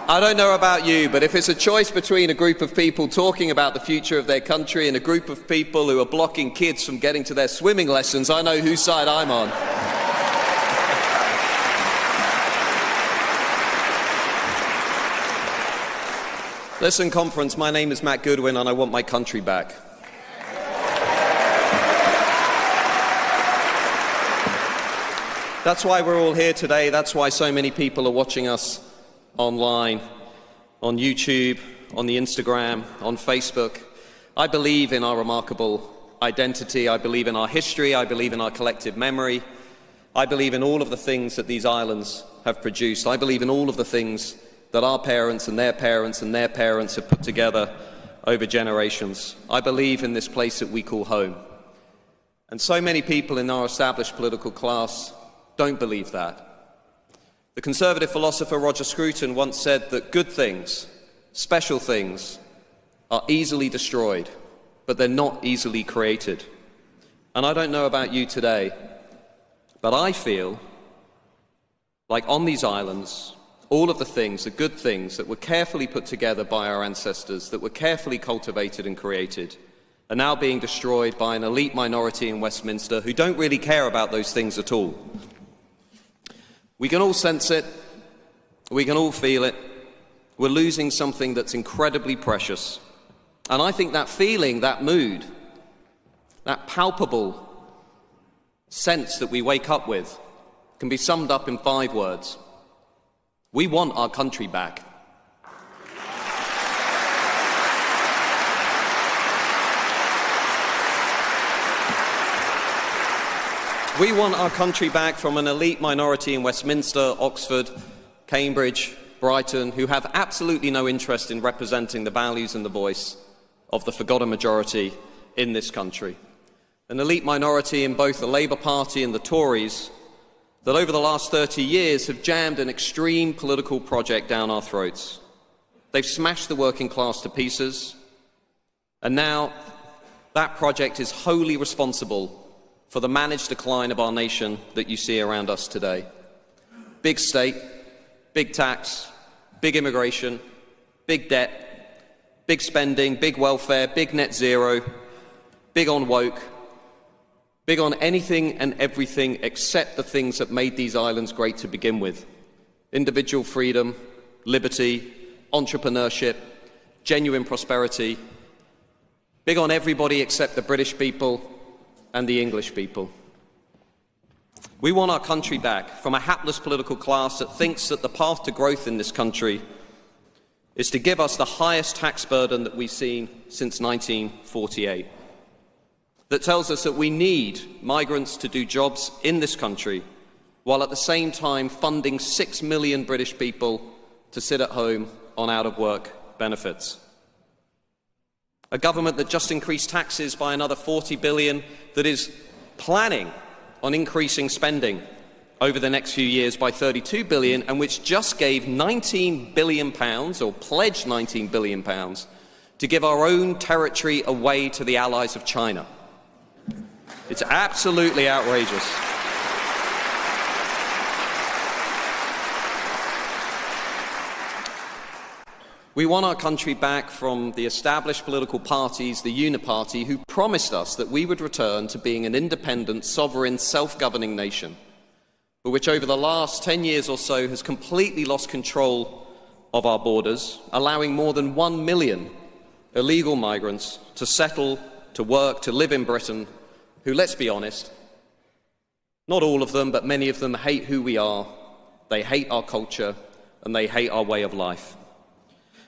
I don't know about you, but if it's a choice between a group of people talking about the future of their country and a group of people who are blocking kids from getting to their swimming lessons, I know whose side I'm on. Listen, conference, my name is Matt Goodwin and I want my country back. That's why we're all here today. That's why so many people are watching us online, on YouTube, on the Instagram, on Facebook. I believe in our remarkable identity. I believe in our history. I believe in our collective memory. I believe in all of the things that these islands have produced. I believe in all of the things that our parents and their parents and their parents have put together over generations. I believe in this place that we call home. And so many people in our established political class don't believe that. The conservative philosopher Roger Scruton once said that good things, special things, are easily destroyed, but they're not easily created. And I don't know about you today, but I feel like on these islands, all of the things, the good things that were carefully put together by our ancestors, that were carefully cultivated and created, are now being destroyed by an elite minority in Westminster who don't really care about those things at all. We can all sense it, we can all feel it. We're losing something that's incredibly precious. And I think that feeling, that mood, that palpable sense that we wake up with can be summed up in 5 words. We want our country back. We want our country back from an elite minority in Westminster, Oxford, Cambridge, Brighton, who have absolutely no interest in representing the values and the voice of the forgotten majority in this country. An elite minority in both the Labour Party and the Tories that over the last 30 years have jammed an extreme political project down our throats. They've smashed the working class to pieces, and now that project is wholly responsible for the managed decline of our nation that you see around us today. Big state, big tax, big immigration, big debt, big spending, big welfare, big net zero, big on woke, big on anything and everything except the things that made these islands great to begin with. Individual freedom, liberty, entrepreneurship, genuine prosperity. Big on everybody except the British people and the English people. We want our country back from a hapless political class that thinks that the path to growth in this country is to give us the highest tax burden that we've seen since 1948. That tells us that we need migrants to do jobs in this country, while at the same time funding 6 million British people to sit at home on out-of-work benefits. A government that just increased taxes by another 40 billion, that is planning on increasing spending over the next few years by 32 billion, and which just gave £19 billion, or pledged £19 billion, to give our own territory away to the allies of China. It's absolutely outrageous. We want our country back from the established political parties, the Uniparty, who promised us that we would return to being an independent, sovereign, self-governing nation, but which over the last 10 years or so has completely lost control of our borders, allowing more than 1 million illegal migrants to settle, to work, to live in Britain, who, let's be honest, not all of them, but many of them hate who we are, they hate our culture, and they hate our way of life.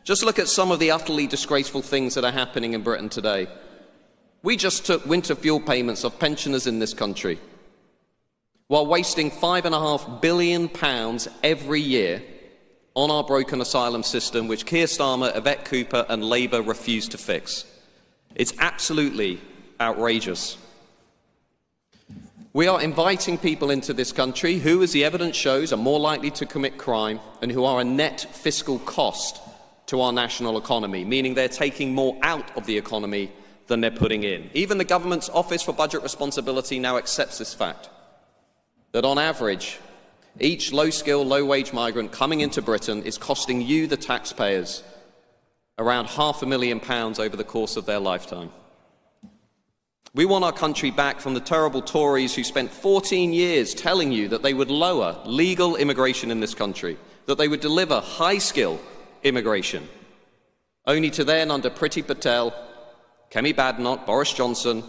Just look at some of the utterly disgraceful things that are happening in Britain today. We just took winter fuel payments of pensioners in this country, while wasting £5.5 billion every year on our broken asylum system, which Keir Starmer, Yvette Cooper and Labour refused to fix. It's absolutely outrageous. We are inviting people into this country who, as the evidence shows, are more likely to commit crime and who are a net fiscal cost to our national economy, meaning they're taking more out of the economy than they're putting in. Even the government's Office for Budget Responsibility now accepts this fact, that on average, Each low-skill, low-wage migrant coming into Britain is costing you, the taxpayers, around £500,000 over the course of their lifetime. We want our country back from the terrible Tories who spent 14 years telling you that they would lower legal immigration in this country, that they would deliver high-skill immigration, only to then, under Priti Patel, Kemi Badenoch, Boris Johnson,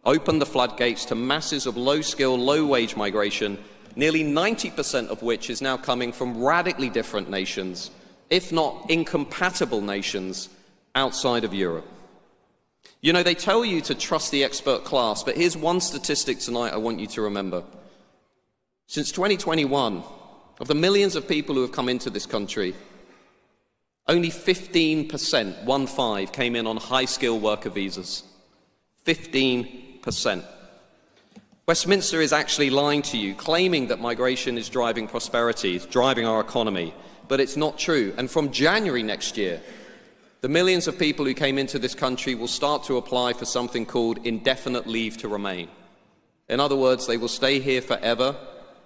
open the floodgates to masses of low-skill, low-wage migration, nearly 90% of which is now coming from radically different nations, if not incompatible nations, outside of Europe. You know, they tell you to trust the expert class, but here's one statistic tonight I want you to remember. Since 2021, of the millions of people who have come into this country, only 15%, 1/5, came in on high-skill worker visas. 15%. Westminster is actually lying to you, claiming that migration is driving prosperity, it's driving our economy, but it's not true. And from January next year, the millions of people who came into this country will start to apply for something called indefinite leave to remain. In other words, they will stay here forever,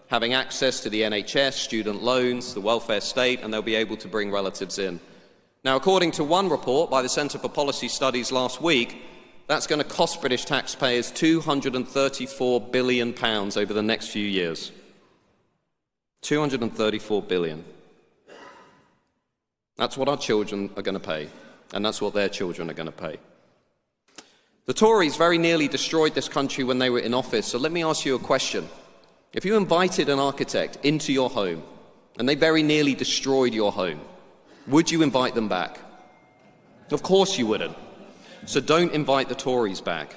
having access to the NHS, student loans, the welfare state, and they'll be able to bring relatives in. Now, according to one report by the Centre for Policy Studies last week, that's going to cost British taxpayers £234 billion over the next few years. £234 billion. That's what our children are going to pay, and that's what their children are going to pay. The Tories very nearly destroyed this country when they were in office, so let me ask you a question. If you invited an architect into your home, and they very nearly destroyed your home, would you invite them back? Of course you wouldn't. So don't invite the Tories back.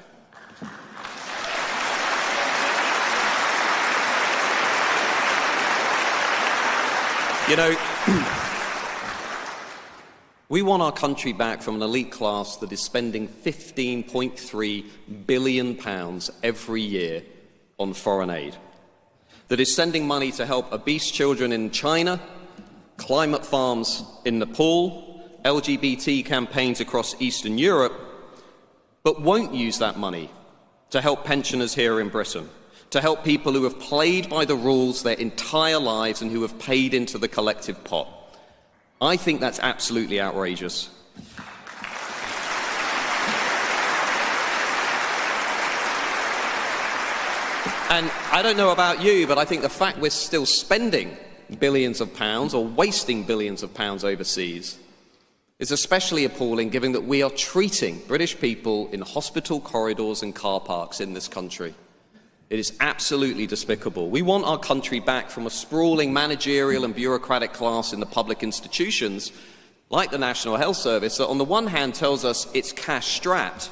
You know, we want our country back from an elite class that is spending £15.3 billion every year on foreign aid, that is sending money to help obese children in China, climate farms in Nepal, LGBT campaigns across Eastern Europe, but won't use that money to help pensioners here in Britain, to help people who have played by the rules their entire lives and who have paid into the collective pot. I think that's absolutely outrageous. And I don't know about you, but I think the fact we're still spending billions of pounds or wasting billions of pounds overseas is especially appalling, given that we are treating British people in hospital corridors and car parks in this country. It is absolutely despicable. We want our country back from a sprawling managerial and bureaucratic class in the public institutions, like the National Health Service, that on the one hand tells us it's cash-strapped,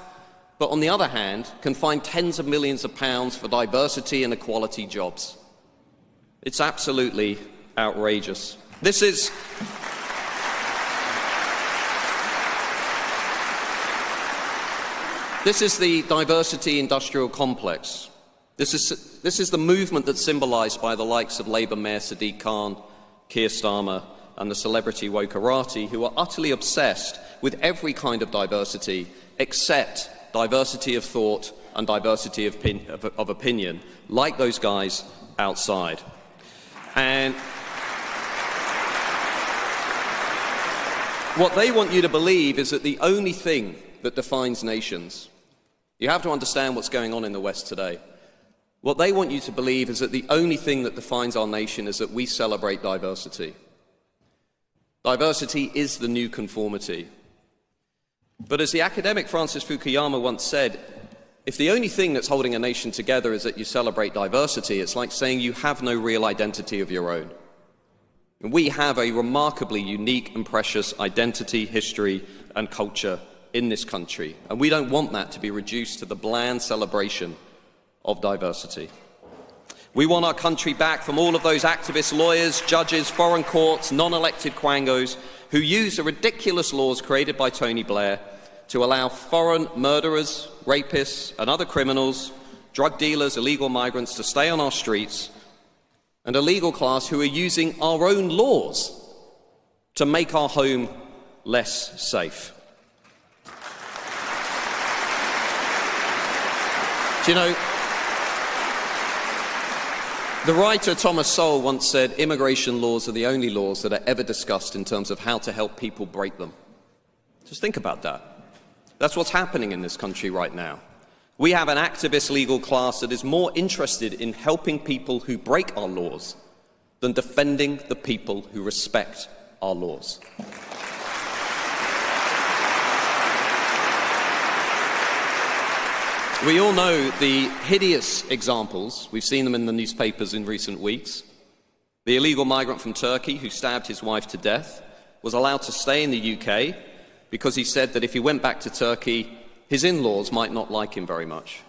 but on the other hand can find tens of millions of pounds for diversity and equality jobs. It's absolutely outrageous. This is the diversity industrial complex. This is the movement that's symbolised by the likes of Labour Mayor Sadiq Khan, Keir Starmer and the celebrity Wokarati, who are utterly obsessed with every kind of diversity except diversity of thought and diversity of opinion, like those guys outside. And what they want you to believe is that the only thing that defines nations— you have to understand what's going on in the West today. What they want you to believe is that the only thing that defines our nation is that we celebrate diversity. Diversity is the new conformity. But as the academic Francis Fukuyama once said, if the only thing that's holding a nation together is that you celebrate diversity, it's like saying you have no real identity of your own. And we have a remarkably unique and precious identity, history and culture in this country, and we don't want that to be reduced to the bland celebration of diversity. We want our country back from all of those activists, lawyers, judges, foreign courts, non-elected quangos who use the ridiculous laws created by Tony Blair to allow foreign murderers, rapists and other criminals, drug dealers, illegal migrants to stay on our streets, and a legal class who are using our own laws to make our home less safe. Do you know, The writer Thomas Sowell once said, immigration laws are the only laws that are ever discussed in terms of how to help people break them. Just think about that. That's what's happening in this country right now. We have an activist legal class that is more interested in helping people who break our laws than defending the people who respect our laws. We all know the hideous examples. We've seen them in the newspapers in recent weeks. The illegal migrant from Turkey who stabbed his wife to death was allowed to stay in the UK because he said that if he went back to Turkey, his in-laws might not like him very much.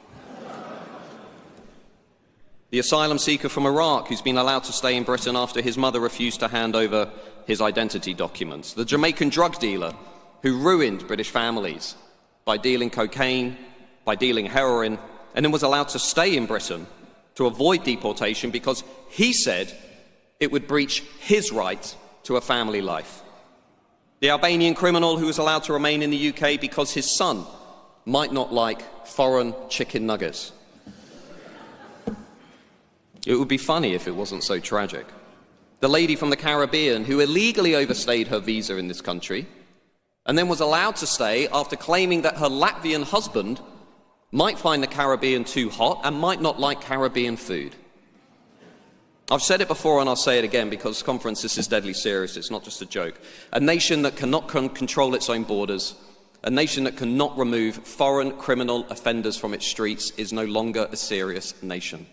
The asylum seeker from Iraq who's been allowed to stay in Britain after his mother refused to hand over his identity documents. The Jamaican drug dealer who ruined British families by dealing cocaine, by dealing heroin, and then was allowed to stay in Britain to avoid deportation because he said it would breach his right to a family life. The Albanian criminal who was allowed to remain in the UK because his son might not like foreign chicken nuggets. It would be funny if it wasn't so tragic. The lady from the Caribbean who illegally overstayed her visa in this country and then was allowed to stay after claiming that her Latvian husband might find the Caribbean too hot and might not like Caribbean food. I've said it before and I'll say it again because, conference, this is deadly serious. It's not just a joke. A nation that cannot control its own borders, a nation that cannot remove foreign criminal offenders from its streets is no longer a serious nation.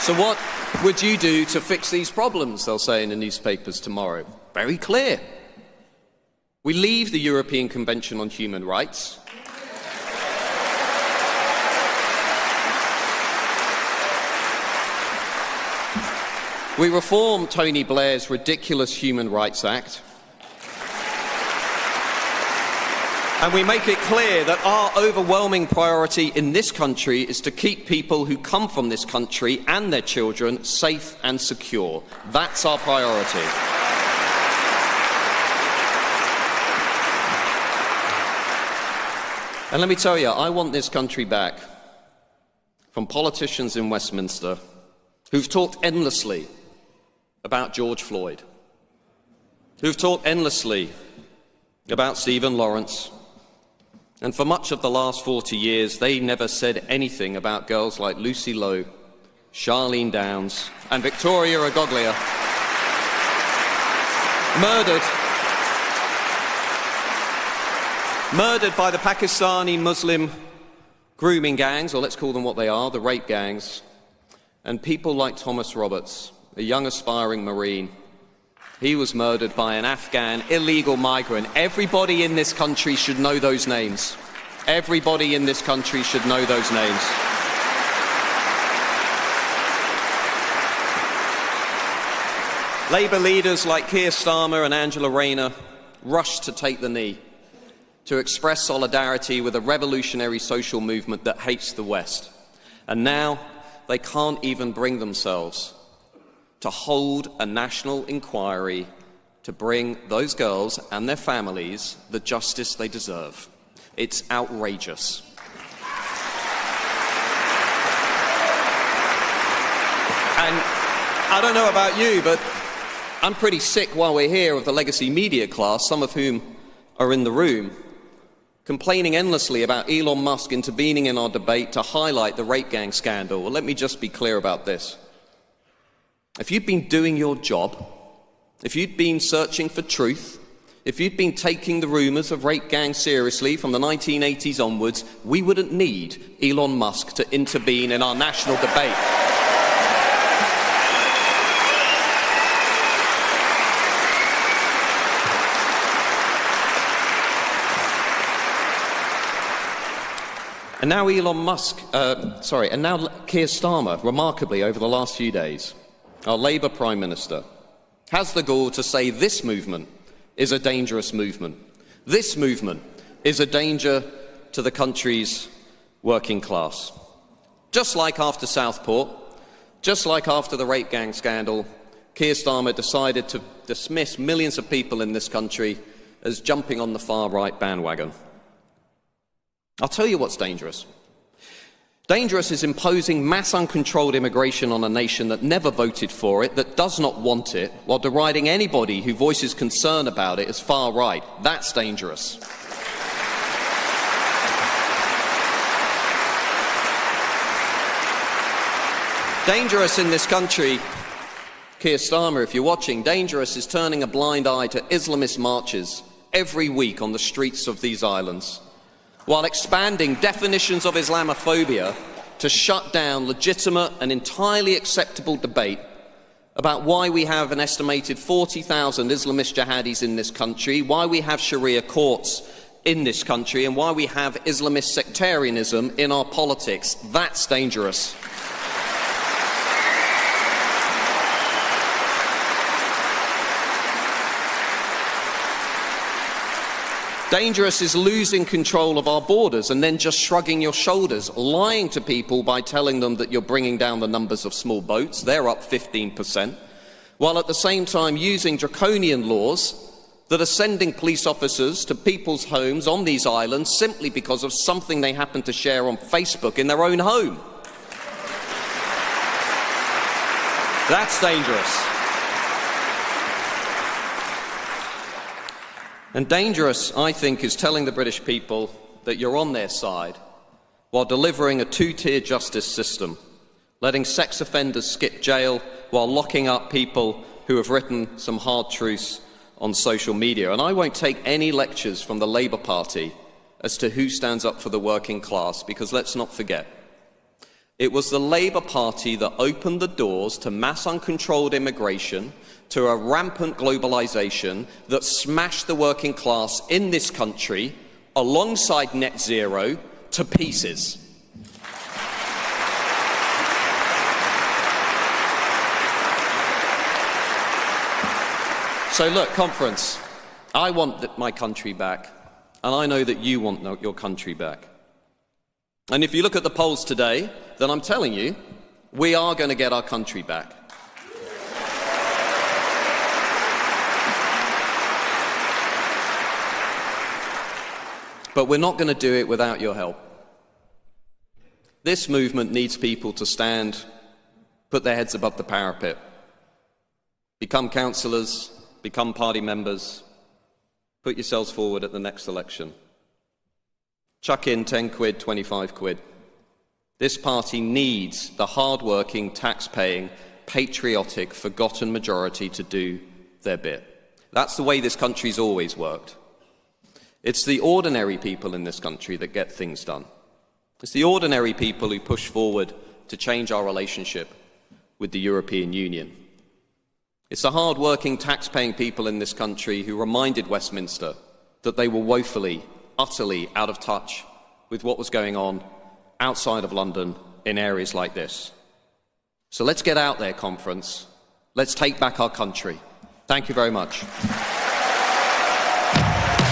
So what would you do to fix these problems, they'll say in the newspapers tomorrow? Very clear. We leave the European Convention on Human Rights. We reform Tony Blair's ridiculous Human Rights Act. And we make it clear that our overwhelming priority in this country is to keep people who come from this country and their children safe and secure. That's our priority. And let me tell you, I want this country back from politicians in Westminster who've talked endlessly about George Floyd, who've talked endlessly about Stephen Lawrence, and for much of the last 40 years, they never said anything about girls like Lucy Lowe, Charlene Downs, and Victoria Agoglia, murdered by the Pakistani Muslim grooming gangs, or let's call them what they are, the rape gangs, and people like Thomas Roberts, a young aspiring Marine. He was murdered by an Afghan illegal migrant. Everybody in this country should know those names. Everybody in this country should know those names. Labour leaders like Keir Starmer and Angela Rayner rushed to take the knee, to express solidarity with a revolutionary social movement that hates the West. And now they can't even bring themselves to hold a national inquiry to bring those girls and their families the justice they deserve. It's outrageous. And I don't know about you, but I'm pretty sick while we're here of the legacy media class, some of whom are in the room, complaining endlessly about Elon Musk intervening in our debate to highlight the rape gang scandal. Well, let me just be clear about this. If you'd been doing your job, if you'd been searching for truth, if you'd been taking the rumours of rape gangs seriously from the 1980s onwards, we wouldn't need Elon Musk to intervene in our national debate. And now now Keir Starmer, remarkably over the last few days, our Labour Prime Minister, has the gall to say this movement is a dangerous movement. This movement is a danger to the country's working class. Just like after Southport, just like after the rape gang scandal, Keir Starmer decided to dismiss millions of people in this country as jumping on the far-right bandwagon. I'll tell you what's dangerous. Dangerous is imposing mass uncontrolled immigration on a nation that never voted for it, that does not want it, while deriding anybody who voices concern about it as far right. That's dangerous. Dangerous in this country, Keir Starmer, if you're watching, dangerous is turning a blind eye to Islamist marches every week on the streets of these islands, while expanding definitions of Islamophobia to shut down legitimate and entirely acceptable debate about why we have an estimated 40,000 Islamist jihadis in this country, why we have Sharia courts in this country, and why we have Islamist sectarianism in our politics. That's dangerous. Dangerous is losing control of our borders and then just shrugging your shoulders, lying to people by telling them that you're bringing down the numbers of small boats. They're up 15%, while at the same time using draconian laws that are sending police officers to people's homes on these islands simply because of something they happen to share on Facebook in their own home. That's dangerous. And dangerous, I think, is telling the British people that you're on their side while delivering a two-tier justice system, letting sex offenders skip jail while locking up people who have written some hard truths on social media. And I won't take any lectures from the Labour Party as to who stands up for the working class, because let's not forget, it was the Labour Party that opened the doors to mass uncontrolled immigration, to a rampant globalisation that smashed the working class in this country, alongside net zero, to pieces. So look, conference, I want my country back, and I know that you want your country back. And if you look at the polls today, then I'm telling you, we are going to get our country back. But we're not going to do it without your help. This movement needs people to stand, put their heads above the parapet, become councillors, become party members, put yourselves forward at the next election. Chuck in 10 quid, 25 quid. This party needs the hard-working, tax-paying, patriotic, forgotten majority to do their bit. That's the way this country's always worked. It's the ordinary people in this country that get things done. It's the ordinary people who push forward to change our relationship with the European Union. It's the hard-working, tax-paying people in this country who reminded Westminster that they were woefully, utterly out of touch with what was going on outside of London in areas like this. So let's get out there, conference. Let's take back our country. Thank you very much.